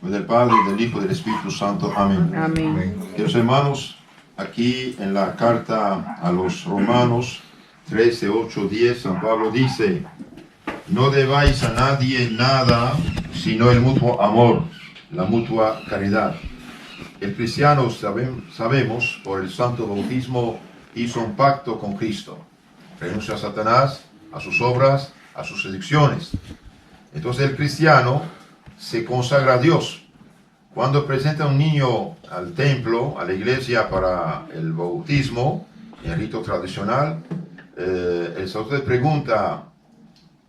Del Padre, del Hijo y del Espíritu Santo. Amén. Amén. Queridos hermanos, aquí en la carta a los Romanos 13, 8, 10, San Pablo dice: no debáis a nadie nada, sino el mutuo amor, la mutua caridad. El cristiano sabemos, por el santo bautismo, hizo un pacto con Cristo. Renuncia a Satanás, a sus obras, a sus seducciones. Entonces el cristiano se consagra a Dios. Cuando presenta a un niño al templo, a la iglesia para el bautismo, en el rito tradicional, el sacerdote pregunta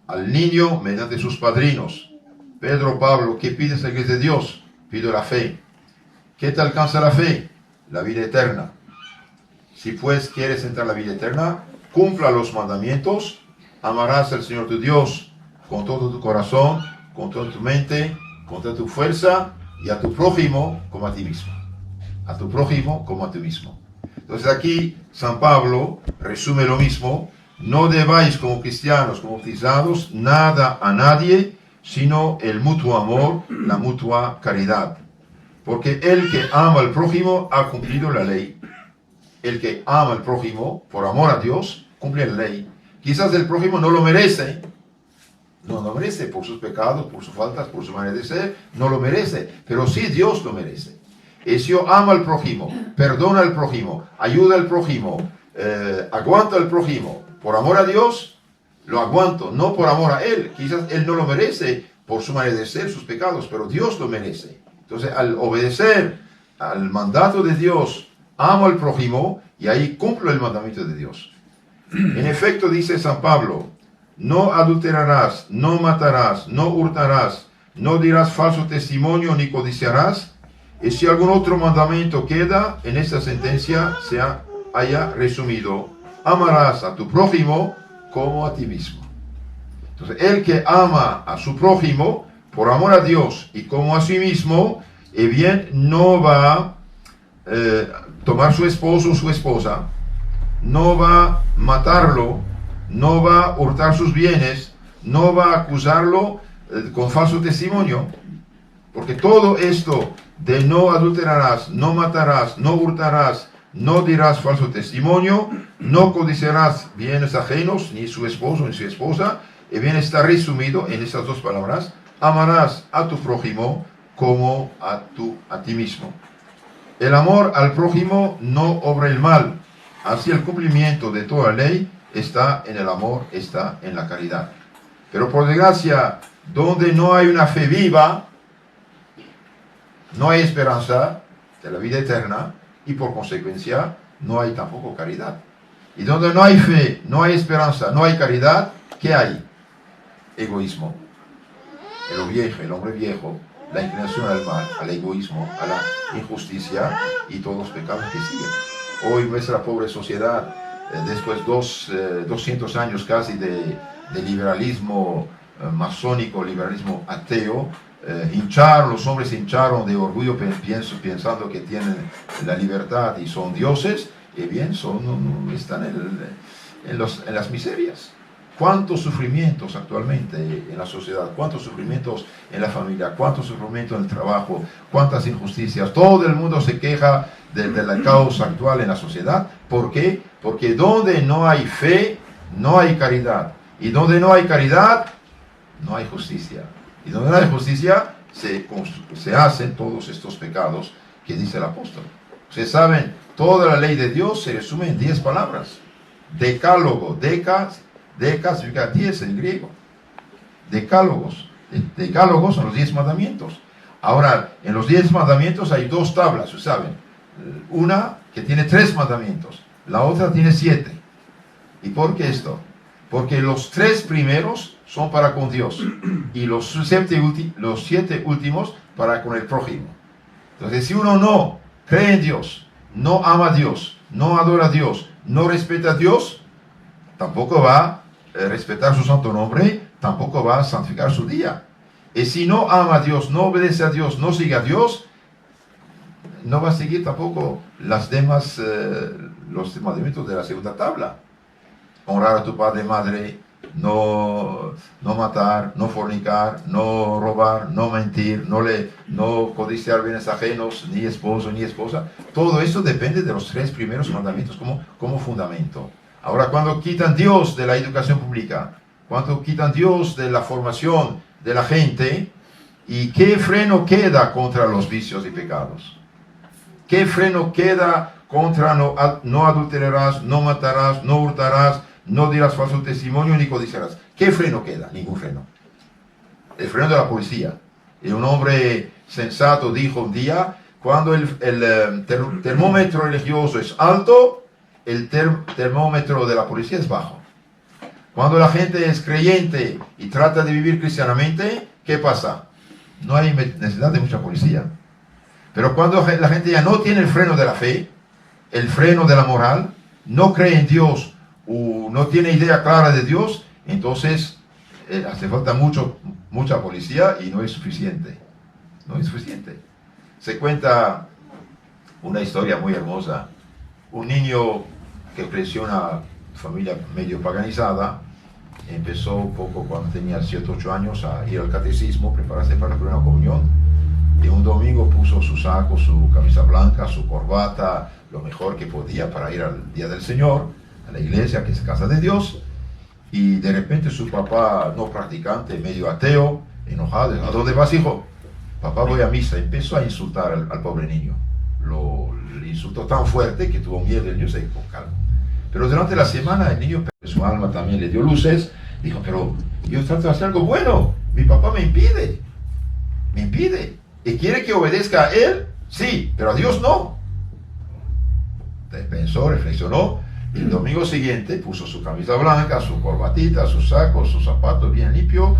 al niño mediante sus padrinos: Pedro, Pablo, ¿qué pides a la iglesia de Dios? Pido la fe. ¿Qué te alcanza la fe? La vida eterna. Si pues quieres entrar a la vida eterna, cumpla los mandamientos. Amarás al Señor tu Dios con todo tu corazón, con toda tu mente, con toda tu fuerza, y a tu prójimo como a ti mismo. A tu prójimo como a ti mismo. Entonces aquí San Pablo resume lo mismo: no debáis como cristianos, como bautizados, nada a nadie, sino el mutuo amor, la mutua caridad. Porque el que ama al prójimo ha cumplido la ley. El que ama al prójimo, por amor a Dios, cumple la ley. Quizás el prójimo no lo merece. No lo merece por sus pecados, por sus faltas, por su manera de ser. No lo merece. Pero sí Dios lo merece. Y si yo amo al prójimo, perdona al prójimo, ayuda al prójimo, aguanta al prójimo, por amor a Dios, lo aguanto. No por amor a Él. Quizás Él no lo merece por su manera de ser, sus pecados, pero Dios lo merece. Entonces, al obedecer al mandato de Dios, amo al prójimo y ahí cumplo el mandamiento de Dios. En efecto, dice San Pablo: no adulterarás, no matarás, no hurtarás, no dirás falso testimonio ni codiciarás. Y si algún otro mandamiento queda, en esta sentencia se haya resumido: amarás a tu prójimo como a ti mismo. Entonces, el que ama a su prójimo por amor a Dios y como a sí mismo, bien, no va a tomar su esposo o su esposa, no va a matarlo, no va a hurtar sus bienes, no va a acusarlo con falso testimonio. Porque todo esto de no adulterarás, no matarás, no hurtarás, no dirás falso testimonio, no codiciarás bienes ajenos, ni su esposo ni su esposa, y bien está resumido en estas dos palabras: amarás a tu prójimo como a ti mismo. El amor al prójimo no obra el mal. Así el cumplimiento de toda ley está en el amor, está en la caridad. Pero por desgracia, donde no hay una fe viva, no hay esperanza de la vida eterna, y por consecuencia no hay tampoco caridad. Y donde no hay fe, no hay esperanza, no hay caridad, ¿qué hay? Egoísmo. El hombre viejo, la inclinación al mal, al egoísmo, a la injusticia y todos los pecados que siguen. Hoy nuestra pobre sociedad, después de 200 años casi de liberalismo masónico, liberalismo ateo, los hombres se hincharon de orgullo pensando que tienen la libertad y son dioses, y bien, están en las miserias. ¿Cuántos sufrimientos actualmente en la sociedad? ¿Cuántos sufrimientos en la familia? ¿Cuántos sufrimientos en el trabajo? ¿Cuántas injusticias? Todo el mundo se queja del caos actual en la sociedad. ¿Por qué? Porque donde no hay fe, no hay caridad. Y donde no hay caridad, no hay justicia. Y donde no hay justicia, se hacen todos estos pecados que dice el apóstol. Ustedes saben, toda la ley de Dios se resume en 10 palabras. Decálogo, decas significa 10 en griego. Decálogos. Decálogos son los 10 mandamientos. Ahora, en los 10 mandamientos hay 2 tablas, ustedes saben. Una que tiene 3 mandamientos, la otra tiene 7. ¿Y por qué esto? Porque los 3 primeros son para con Dios y los 7 últimos para con el prójimo. Entonces, si uno no cree en Dios, no ama a Dios, no adora a Dios, no respeta a Dios, tampoco va a respetar su santo nombre, tampoco va a santificar su día. Y si no ama a Dios, no obedece a Dios, no sigue a Dios, no va a seguir tampoco los mandamientos de la segunda tabla. Honrar a tu padre y madre, no matar, no fornicar, no robar, no mentir, no codiciar bienes ajenos, ni esposo ni esposa. Todo eso depende de los 3 primeros mandamientos como fundamento. Ahora, cuando quitan Dios de la educación pública, cuando quitan Dios de la formación de la gente, ¿y qué freno queda contra los vicios y pecados? ¿Qué freno queda contra no adulterarás, no matarás, no hurtarás, no dirás falso testimonio ni codiciarás? ¿Qué freno queda? Ningún freno. El freno de la policía. Y un hombre sensato dijo un día, cuando el termómetro religioso es alto, el termómetro de la policía es bajo. Cuando la gente es creyente y trata de vivir cristianamente, ¿qué pasa? No hay necesidad de mucha policía. Pero cuando la gente ya no tiene el freno de la fe, el freno de la moral, no cree en Dios o no tiene idea clara de Dios, entonces hace falta mucha policía y no es suficiente. No es suficiente. Se cuenta una historia muy hermosa. Un niño que creció en una familia medio paganizada, empezó un poco cuando tenía 7 u 8 años a ir al catecismo, prepararse para la primera comunión, y un domingo puso su saco, su camisa blanca, su corbata, lo mejor que podía para ir al día del Señor, a la iglesia, que es casa de Dios, y de repente su papá, no practicante, medio ateo, enojado, ¿a dónde vas, hijo? Papá, voy a misa. Empezó a insultar al pobre niño. Le insultó tan fuerte que tuvo miedo, el niño se quedó calmo. Pero durante la semana el niño, su alma también le dio luces, dijo, pero yo trato de hacer algo bueno, mi papá me impide, y quiere que obedezca a él, sí, pero a Dios no. Pensó, reflexionó, y el domingo siguiente puso su camisa blanca, su corbatita, su saco, sus zapatos bien limpios.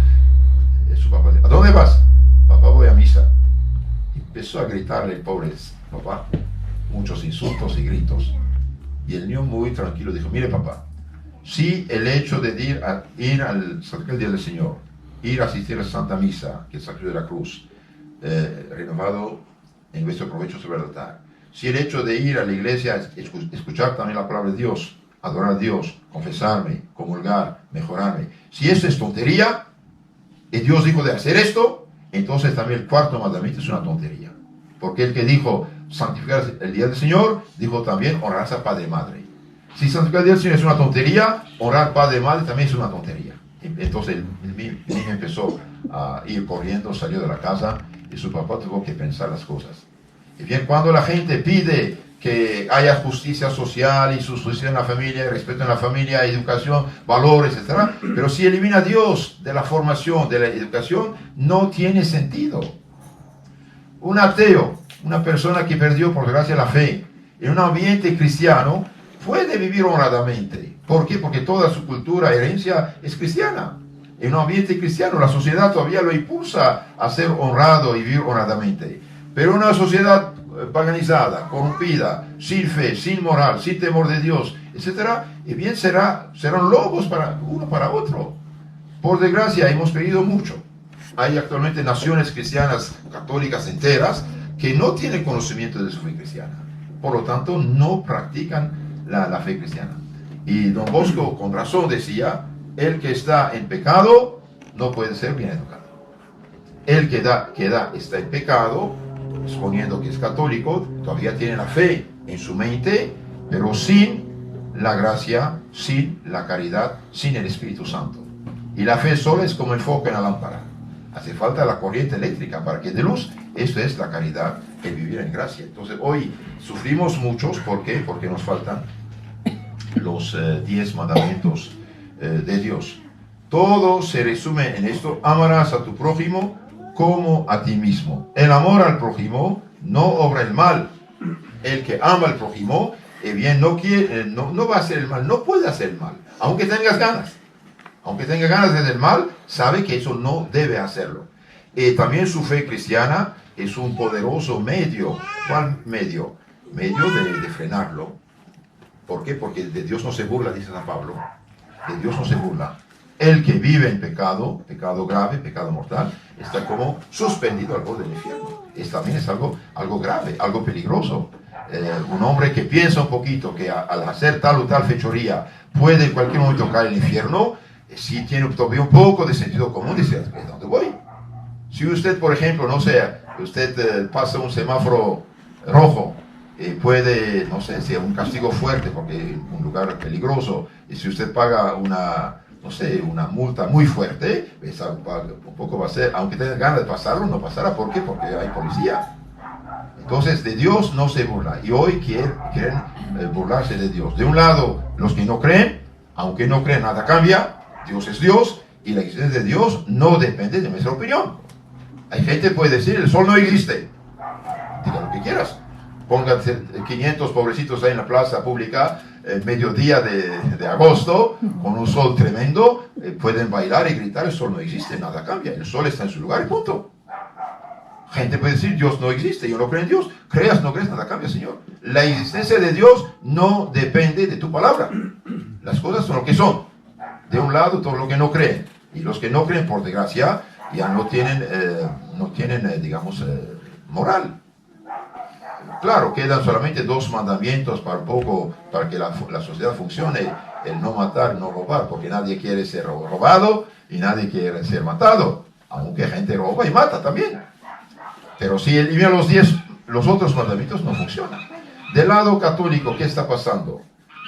Su papá dijo, ¿a dónde vas? Papá, voy a misa. Y empezó a gritarle el pobre papá, muchos insultos y gritos. Y el niño muy tranquilo dijo, mire papá, si el hecho de ir al día del Señor, ir a asistir a la Santa Misa, que es el Sacrificio de la Cruz, renovado en vuestro provecho sobre el altar, si el hecho de ir a la iglesia, escuchar también la palabra de Dios, adorar a Dios, confesarme, comulgar, mejorarme, si eso es tontería, y Dios dijo de hacer esto, entonces también el 4º mandamiento es una tontería. Porque el que dijo santificar el día del Señor, dijo también honrar a padre y madre. Si santificar el día del Señor es una tontería, honrar padre y madre también es una tontería. Entonces el niño empezó a ir corriendo, salió de la casa y su papá tuvo que pensar las cosas. Y bien, cuando la gente pide que haya justicia social y justicia en la familia, respeto en la familia, educación, valores, etc. Pero si elimina a Dios de la formación, de la educación, no tiene sentido. Un ateo, una persona que perdió por desgracia la fe, en un ambiente cristiano, puede vivir honradamente. ¿Por qué? Porque toda su cultura, herencia es cristiana. En un ambiente cristiano, la sociedad todavía lo impulsa a ser honrado y vivir honradamente. Pero una sociedad paganizada, corrompida, sin fe, sin moral, sin temor de Dios, etc., y bien serán lobos para uno para otro. Por desgracia, hemos perdido mucho. Hay actualmente naciones cristianas católicas enteras que no tienen conocimiento de su fe cristiana. Por lo tanto, no practican la fe cristiana. Y don Bosco, con razón, decía, el que está en pecado no puede ser bien educado. El que está en pecado, exponiendo que es católico, todavía tiene la fe en su mente, pero sin la gracia, sin la caridad, sin el Espíritu Santo. Y la fe sola es como el foco en la lámpara. Hace falta la corriente eléctrica para que dé luz. Esto es la caridad, el vivir en gracia. Entonces hoy sufrimos muchos. ¿Por qué? Porque nos faltan los 10 mandamientos de Dios. Todo se resume en esto: amarás a tu prójimo como a ti mismo. El amor al prójimo no obra el mal. El que ama al prójimo, bien, no va a hacer el mal, no puede hacer el mal, aunque tengas ganas. Aunque tenga ganas de hacer el mal, sabe que eso no debe hacerlo. También su fe cristiana es un poderoso medio. ¿Cuál medio? Medio de frenarlo. ¿Por qué? Porque de Dios no se burla, dice San Pablo. De Dios no se burla. El que vive en pecado, pecado grave, pecado mortal, está como suspendido al borde del infierno. También es algo grave, algo peligroso. Un hombre que piensa un poquito que al hacer tal o tal fechoría puede en cualquier momento caer en el infierno, Si tiene todavía un poco de sentido común, dice, ¿a dónde voy? Si usted, por ejemplo, no sé, usted pasa un semáforo rojo, puede, no sé, sea un castigo fuerte porque es un lugar peligroso, y si usted paga una, no sé, una multa muy fuerte, un poco va a ser, aunque tenga ganas de pasarlo, no pasará. ¿Por qué? Porque hay policía. Entonces, de Dios no se burla, y hoy quieren burlarse de Dios. De un lado, los que no creen, aunque no creen, nada cambia, Dios es Dios, y la existencia de Dios no depende de nuestra opinión. Hay gente que puede decir, el sol no existe. Diga lo que quieras. Pónganse 500 pobrecitos ahí en la plaza pública, mediodía de agosto, con un sol tremendo, pueden bailar y gritar, el sol no existe, nada cambia, el sol está en su lugar y punto. Gente puede decir, Dios no existe, yo no creo en Dios. Creas, no crees, nada cambia, Señor. La existencia de Dios no depende de tu palabra. Las cosas son lo que son. De un lado, todo lo que no creen. Y los que no creen, por desgracia, ya no tienen, digamos, moral. Claro, quedan solamente 2 mandamientos para que la sociedad funcione: el no matar, no robar, porque nadie quiere ser robado y nadie quiere ser matado, aunque gente roba y mata también. Pero si eliminan los otros mandamientos, no funcionan. Del lado católico, ¿qué está pasando?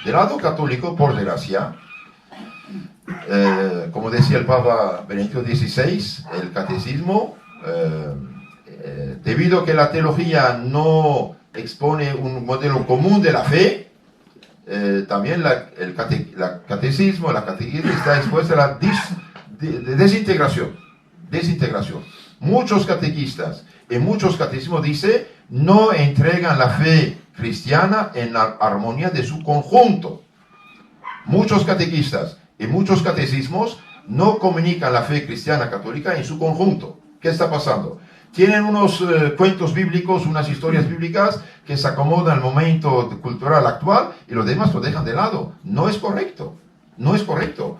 Del lado católico, por desgracia, como decía el Papa Benedicto XVI, el catecismo, debido a que la teología no expone un modelo común de la fe, también el catecismo, la catequesis está expuesta a la desintegración. Muchos catequistas en muchos catecismos dice, no entregan la fe cristiana en la armonía de su conjunto. Muchos catequistas y muchos catecismos no comunican la fe cristiana católica en su conjunto. ¿Qué está pasando? Tienen unos cuentos bíblicos, unas historias bíblicas que se acomodan al momento cultural actual y los demás lo dejan de lado. No es correcto. No es correcto.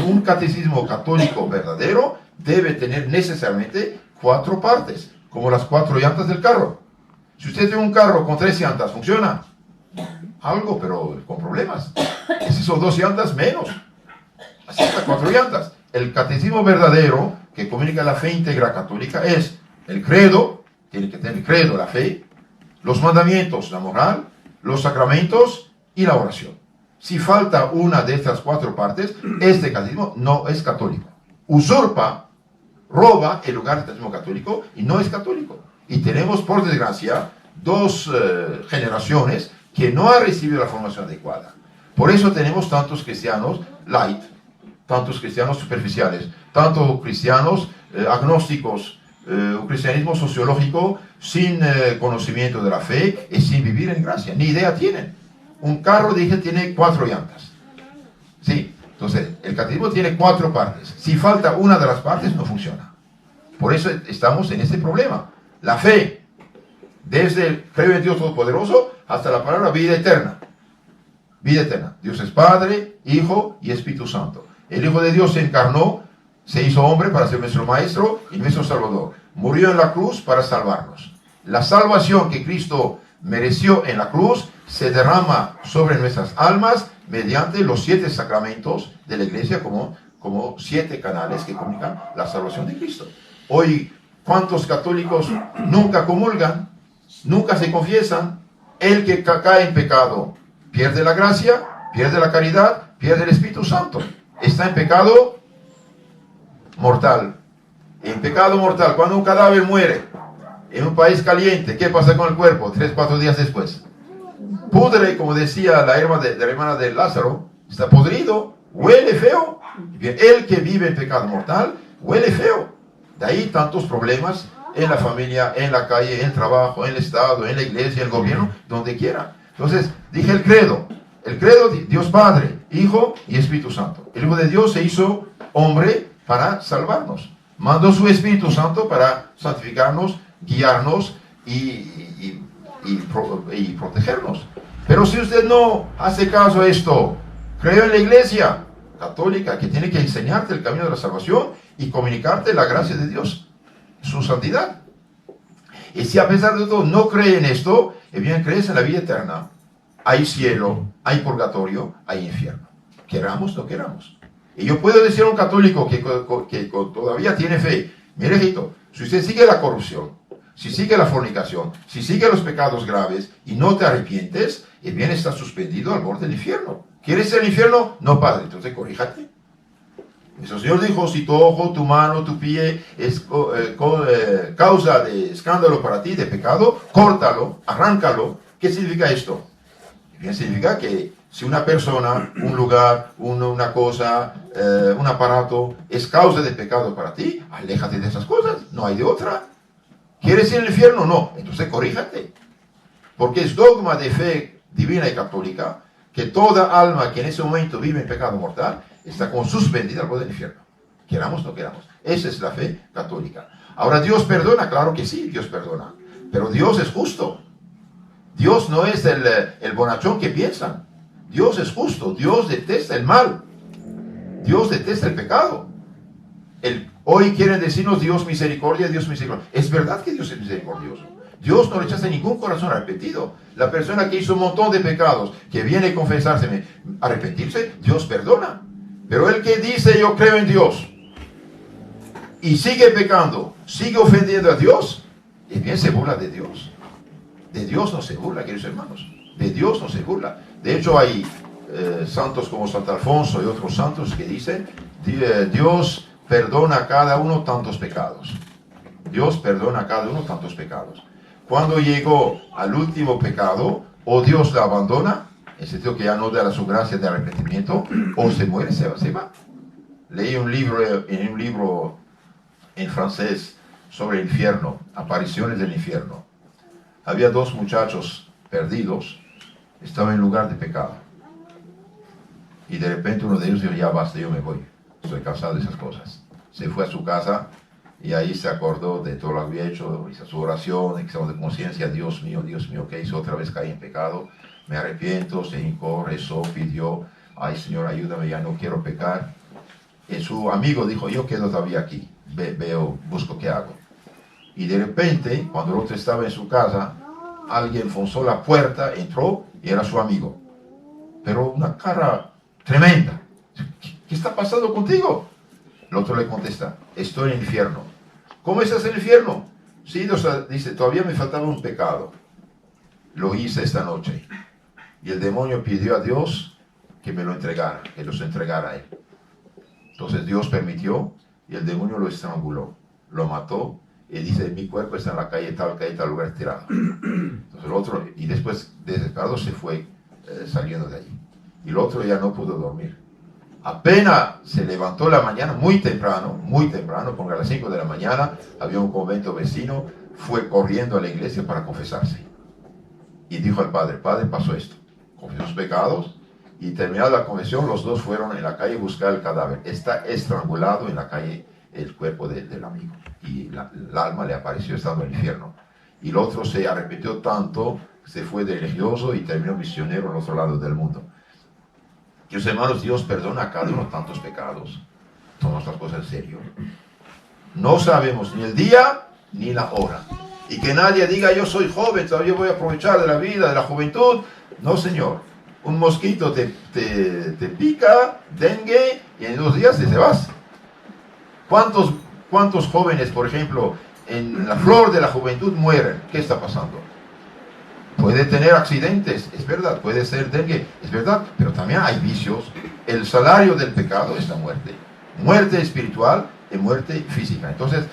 Un catecismo católico verdadero debe tener necesariamente 4 partes, como las 4 llantas del carro. Si usted tiene un carro con 3 llantas, ¿funciona? Algo, pero con problemas. Si son 2 llantas, menos. Así hasta 4 llantas. El catecismo verdadero, que comunica la fe íntegra católica, es el credo, tiene que tener el credo, la fe, los mandamientos, la moral, los sacramentos y la oración. Si falta una de estas 4 partes, este catecismo no es católico. Usurpa, roba el lugar del catecismo católico y no es católico. Y tenemos, por desgracia, 2 generaciones que no han recibido la formación adecuada. Por eso tenemos tantos cristianos light, tantos cristianos superficiales, tantos cristianos agnósticos, un cristianismo sociológico sin conocimiento de la fe y sin vivir en gracia. Ni idea tienen. Un carro, dije, tiene 4 llantas. Sí, entonces el catecismo tiene 4 partes. Si falta una de las partes, no funciona. Por eso estamos en este problema. La fe, desde el creo en Dios Todopoderoso hasta la palabra vida eterna. Vida eterna. Dios es Padre, Hijo y Espíritu Santo. El Hijo de Dios se encarnó, se hizo hombre para ser nuestro Maestro y nuestro Salvador. Murió en la cruz para salvarnos. La salvación que Cristo mereció en la cruz se derrama sobre nuestras almas mediante los 7 sacramentos de la Iglesia como 7 canales que comunican la salvación de Cristo. Hoy, ¿cuántos católicos nunca comulgan, nunca se confiesan? El que cae en pecado pierde la gracia, pierde la caridad, pierde el Espíritu Santo. Está en pecado mortal. En pecado mortal, cuando un cadáver muere en un país caliente, ¿qué pasa con el cuerpo? 3-4 días después. Pudre, como decía la hermana de Lázaro, está podrido, huele feo. El que vive en pecado mortal, huele feo. De ahí tantos problemas en la familia, en la calle, en el trabajo, en el Estado, en la iglesia, en el gobierno, donde quiera. Entonces, dije el credo. El credo, Dios Padre, Hijo y Espíritu Santo. El Hijo de Dios se hizo hombre para salvarnos. Mandó su Espíritu Santo para santificarnos, guiarnos y protegernos. Pero si usted no hace caso a esto, creo en la iglesia católica que tiene que enseñarte el camino de la salvación y comunicarte la gracia de Dios, su santidad. Y si a pesar de todo no cree en esto, bien crees en la vida eterna, hay cielo, hay purgatorio, hay infierno. Queramos o no queramos. Y yo puedo decir a un católico que todavía tiene fe, mire, hijito, si usted sigue la corrupción, si sigue la fornicación, si sigue los pecados graves y no te arrepientes, el bien está suspendido al borde del infierno. ¿Quieres ir al infierno? No, padre, entonces corríjate. El Señor dijo, si tu ojo, tu mano, tu pie es causa de escándalo para ti, de pecado, córtalo, arráncalo. ¿Qué significa esto? Bien, significa que si una persona, un lugar, una cosa, un aparato es causa de pecado para ti, aléjate de esas cosas, no hay de otra. ¿Quieres ir al infierno? No, entonces corríjate. Porque es dogma de fe divina y católica que toda alma que en ese momento vive en pecado mortal está como suspendida al borde del infierno. Queramos o no queramos. Esa es la fe católica. Ahora, ¿Dios perdona? Claro que sí, Dios perdona. Pero Dios es justo. Dios no es el bonachón que piensan. Dios es justo. Dios detesta el mal. Dios detesta el pecado. Hoy quieren decirnos Dios misericordia, Dios misericordia. Es verdad que Dios es misericordioso. Dios no rechaza ningún corazón arrepentido. La persona que hizo un montón de pecados, que viene a confesarse, arrepentirse, Dios perdona. Pero el que dice yo creo en Dios y sigue pecando, sigue ofendiendo a Dios, y bien se burla de Dios. De Dios no se burla, queridos hermanos. De Dios no se burla. De hecho hay santos como Santo Alfonso y otros santos que dicen, Dios perdona a cada uno tantos pecados. Dios perdona a cada uno tantos pecados. Cuando llegó al último pecado, o Dios la abandona, en el sentido que ya no da su gracia de arrepentimiento, o se muere, se va. Leí un libro en francés sobre el infierno, apariciones del infierno. Había dos muchachos perdidos, estaban en lugar de pecado. Y de repente uno de ellos dijo, ya basta, yo me voy, estoy cansado de esas cosas. Se fue a su casa y ahí se acordó de todo lo que había hecho, hizo su oración, examen de conciencia, Dios mío, ¿qué hizo? Otra vez caí en pecado, me arrepiento, se hincó, rezó, pidió, ay Señor, ayúdame, ya no quiero pecar. Y su amigo dijo, yo quedo todavía aquí, busco qué hago. Y de repente, cuando el otro estaba en su casa, alguien forzó la puerta, entró y era su amigo. Pero una cara tremenda. ¿Qué está pasando contigo? El otro le contesta, estoy en el infierno. ¿Cómo estás en el infierno? Sí, dice, todavía me faltaba un pecado. Lo hice esta noche. Y el demonio pidió a Dios que me lo entregara, que los entregara a él. Entonces Dios permitió y el demonio lo estranguló, lo mató. Y dice, mi cuerpo está en la calle tal lugar tirado. Entonces el otro, y después desesperado se fue saliendo de allí. Y el otro ya no pudo dormir. Apenas se levantó la mañana, muy temprano, porque a las 5 de la mañana había un convento vecino, fue corriendo a la iglesia para confesarse. Y dijo al padre, pasó esto. Confesó sus pecados y terminada la confesión, los dos fueron en la calle a buscar el cadáver. Está estrangulado en la calle el cuerpo del amigo. Y el alma le apareció estando en el infierno. Y el otro se arrepintió tanto, se fue de religioso y terminó misionero en otro lado del mundo. Queridos hermanos, Dios perdona a cada uno tantos pecados. Tomamos las cosas en serio. No sabemos ni el día ni la hora. Y que nadie diga, yo soy joven, todavía voy a aprovechar de la vida, de la juventud. No, señor. Un mosquito te pica, dengue, y en 2 días te vas. ¿Cuántos jóvenes, por ejemplo, en la flor de la juventud mueren? ¿Qué está pasando? Puede tener accidentes, es verdad, puede ser dengue, es verdad, pero también hay vicios. El salario del pecado es la muerte. Muerte espiritual y muerte física. Entonces,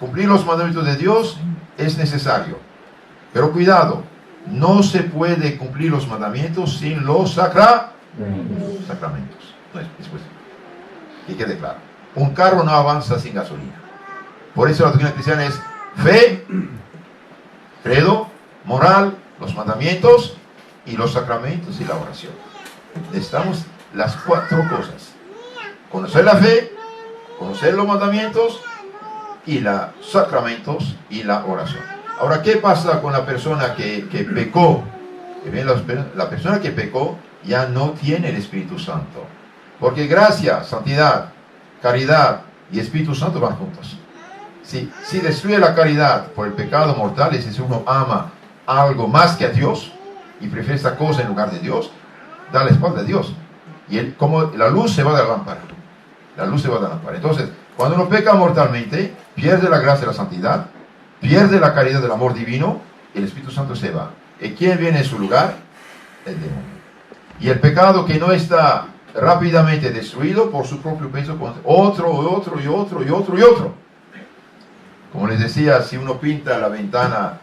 cumplir los mandamientos de Dios es necesario. Pero cuidado, no se puede cumplir los mandamientos sin los sacramentos. Después, que quede claro. Un carro no avanza sin gasolina. Por eso la doctrina cristiana es fe, credo, moral, los mandamientos y los sacramentos y la oración. Necesitamos las 4 cosas. Conocer la fe, conocer los mandamientos y los sacramentos y la oración. Ahora, ¿qué pasa con la persona que pecó? La persona que pecó ya no tiene el Espíritu Santo. Porque gracia, santidad, caridad y Espíritu Santo van juntos. Si destruye la caridad por el pecado mortal, es decir, uno ama algo más que a Dios y prefiere esta cosa en lugar de Dios, da la espalda a Dios. Y como la luz se va de la lámpara. La luz se va de la lámpara. Entonces, cuando uno peca mortalmente, pierde la gracia de la santidad, pierde la caridad del amor divino, y el Espíritu Santo se va. ¿Y quién viene en su lugar? El demonio. Y el pecado que no está rápidamente destruido por su propio peso, otro. Como les decía, si uno pinta la ventana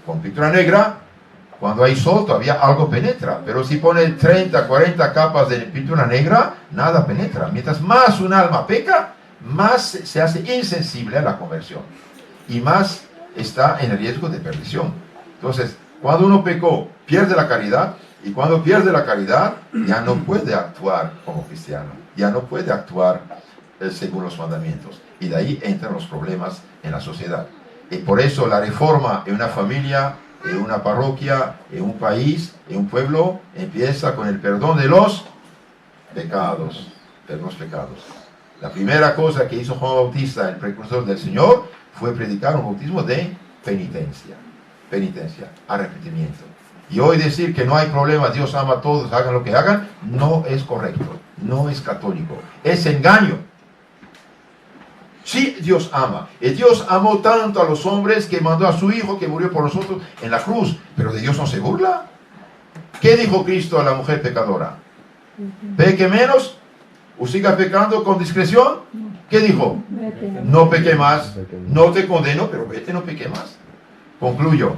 con pintura negra, cuando hay sol todavía algo penetra, pero si pone 30, 40 capas de pintura negra, nada penetra. Mientras más un alma peca, más se hace insensible a la conversión y más está en riesgo de perdición. Entonces, cuando uno pecó, pierde la caridad, y cuando pierde la caridad, ya no puede actuar como cristiano, ya no puede actuar según los mandamientos, y de ahí entran los problemas en la sociedad. Y por eso la reforma en una familia, en una parroquia, en un país, en un pueblo, empieza con el perdón de los pecados. La primera cosa que hizo Juan Bautista, el precursor del Señor, fue predicar un bautismo de penitencia, arrepentimiento. Y hoy decir que no hay problema, Dios ama a todos, hagan lo que hagan, no es correcto, no es católico, es engaño. Sí, Dios ama. Y Dios amó tanto a los hombres que mandó a su Hijo que murió por nosotros en la cruz. Pero de Dios no se burla. ¿Qué dijo Cristo a la mujer pecadora? ¿Peque menos? ¿O siga pecando con discreción? ¿Qué dijo? No peque más. No te condeno, pero vete, no peque más. Concluyo.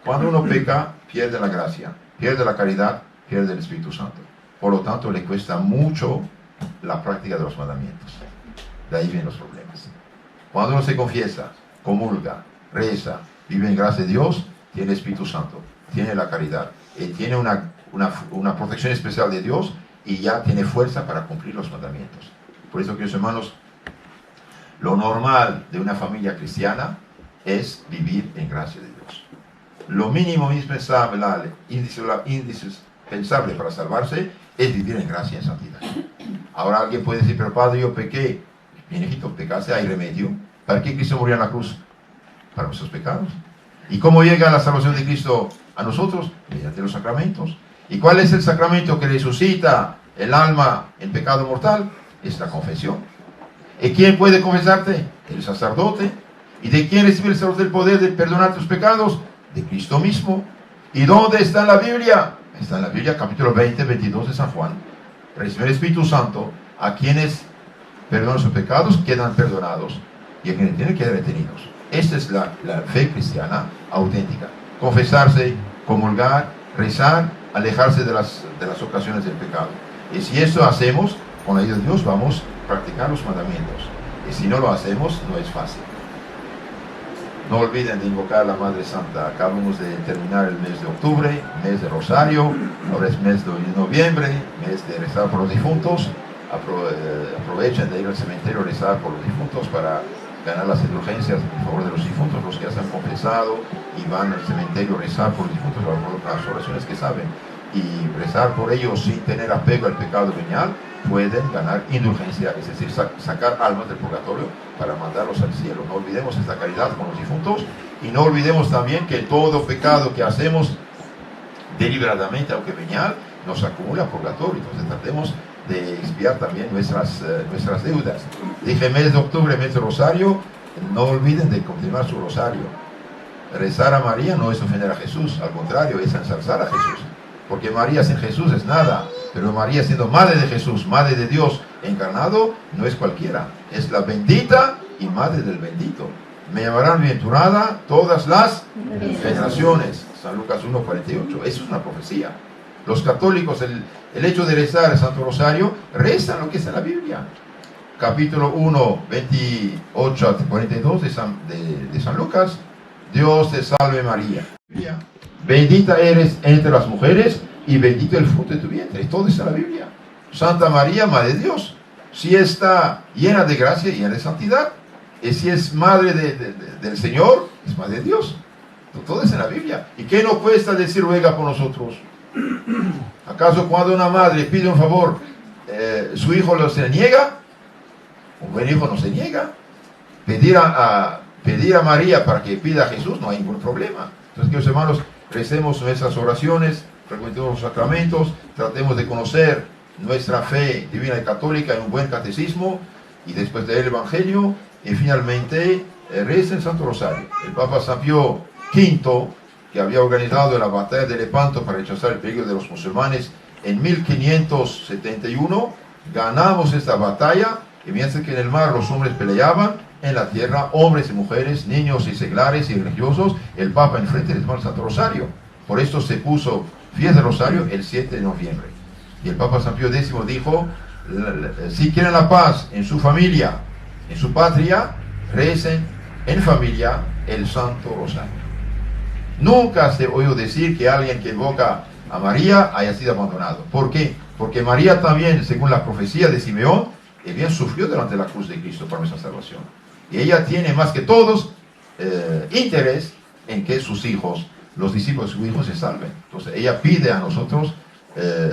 Cuando uno peca, pierde la gracia, pierde la caridad, pierde el Espíritu Santo. Por lo tanto, le cuesta mucho la práctica de los mandamientos. De ahí vienen los problemas. Cuando uno se confiesa, comulga, reza, vive en gracia de Dios, tiene el Espíritu Santo, tiene la caridad, tiene una protección especial de Dios y ya tiene fuerza para cumplir los mandamientos. Por eso, queridos hermanos, lo normal de una familia cristiana es vivir en gracia de Dios. Lo mínimo indispensable, indispensable para salvarse es vivir en gracia y en santidad. Ahora alguien puede decir, pero padre, yo pequé. Bien, hijito, pecarse hay remedio. ¿Para qué Cristo murió en la cruz? Para nuestros pecados. ¿Y cómo llega la salvación de Cristo a nosotros? Mediante los sacramentos. ¿Y cuál es el sacramento que resucita el alma en pecado mortal? Es la confesión. ¿Y quién puede confesarte? El sacerdote. ¿Y de quién recibe el sacerdote el poder de perdonar tus pecados? De Cristo mismo. ¿Y dónde está en la Biblia? Está en la Biblia, capítulo 20, 22 de San Juan. Recibe el Espíritu Santo a quienes perdonan sus pecados, quedan perdonados, y a quienes tienen quedan retenidos. Esta es la fe cristiana auténtica. Confesarse, comulgar, rezar, alejarse de las ocasiones del pecado. Y si esto hacemos, con la ayuda de Dios vamos a practicar los mandamientos. Y si no lo hacemos, no es fácil. No olviden de invocar a la Madre Santa. Acabamos de terminar el mes de octubre, mes de Rosario, ahora es mes de noviembre, mes de rezar por los difuntos. Aprovechen de ir al cementerio a rezar por los difuntos para ganar las indulgencias en favor de los difuntos, los que ya se han confesado y van al cementerio a rezar por los difuntos, por las oraciones que saben, y rezar por ellos sin tener apego al pecado venial, pueden ganar indulgencia, es decir, sacar almas del purgatorio para mandarlos al cielo. No olvidemos esta caridad con los difuntos y no olvidemos también que todo pecado que hacemos deliberadamente, aunque venial, nos acumula purgatorio. Entonces tratemos de expiar también nuestras deudas. Dije mes de octubre, mes de rosario, no olviden de continuar su rosario. Rezar a María no es ofender a Jesús, al contrario, es ensalzar a Jesús. Porque María sin Jesús es nada, pero María siendo madre de Jesús, madre de Dios encarnado, no es cualquiera, es la bendita y madre del bendito. Me llamarán bienaventurada todas las generaciones. San Lucas 1:48, eso es una profecía. Los católicos, el hecho de rezar el Santo Rosario, rezan lo que está en la Biblia. Capítulo 1, 28 a 42 de San Lucas. Dios te salve María. Bendita eres entre las mujeres y bendito el fruto de tu vientre. Todo está en la Biblia. Santa María, Madre de Dios. Si está llena de gracia y llena de santidad. Y si es Madre del Señor, es Madre de Dios. Todo está en la Biblia. ¿Y qué nos cuesta decir ruega por nosotros? ¿Acaso cuando una madre pide un favor, su hijo se niega? Un buen hijo no se niega. Pedir a María para que pida a Jesús no hay ningún problema. Entonces, queridos hermanos, recemos nuestras oraciones, frecuentemos los sacramentos, tratemos de conocer nuestra fe divina y católica en un buen catecismo, y después leer el Evangelio, y finalmente reza el Santo Rosario. El Papa San Pío V, que había organizado la batalla de Lepanto para rechazar el peligro de los musulmanes en 1571, ganamos esta batalla, y mientras que en el mar los hombres peleaban, en la tierra hombres y mujeres, niños y seglares y religiosos, el Papa enfrente les el Santo Rosario. Por esto se puso fiesta del Rosario el 7 de noviembre. Y el Papa San Pío X dijo, si quieren la paz en su familia, en su patria, recen en familia el Santo Rosario. Nunca se oyó decir que alguien que invoca a María haya sido abandonado. ¿Por qué? Porque María también, según la profecía de Simeón, bien sufrió delante de la cruz de Cristo para nuestra salvación. Y ella tiene más que todos interés en que sus hijos, los discípulos de sus hijos, se salven. Entonces ella pide a nosotros,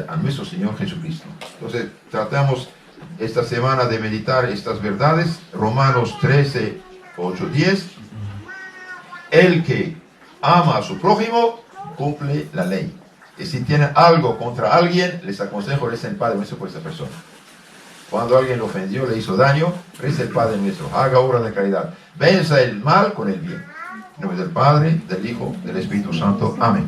a nuestro Señor Jesucristo. Entonces tratamos esta semana de meditar estas verdades. Romanos 13, 8, 10. El que ama a su prójimo cumple la ley. Y si tienen algo contra alguien, les aconsejo recen el Padre Nuestro por esa persona. Cuando alguien lo ofendió, le hizo daño, reza el Padre Nuestro, haga obra de caridad, venza el mal con el bien. En nombre del Padre, del Hijo, del Espíritu Santo. Amén.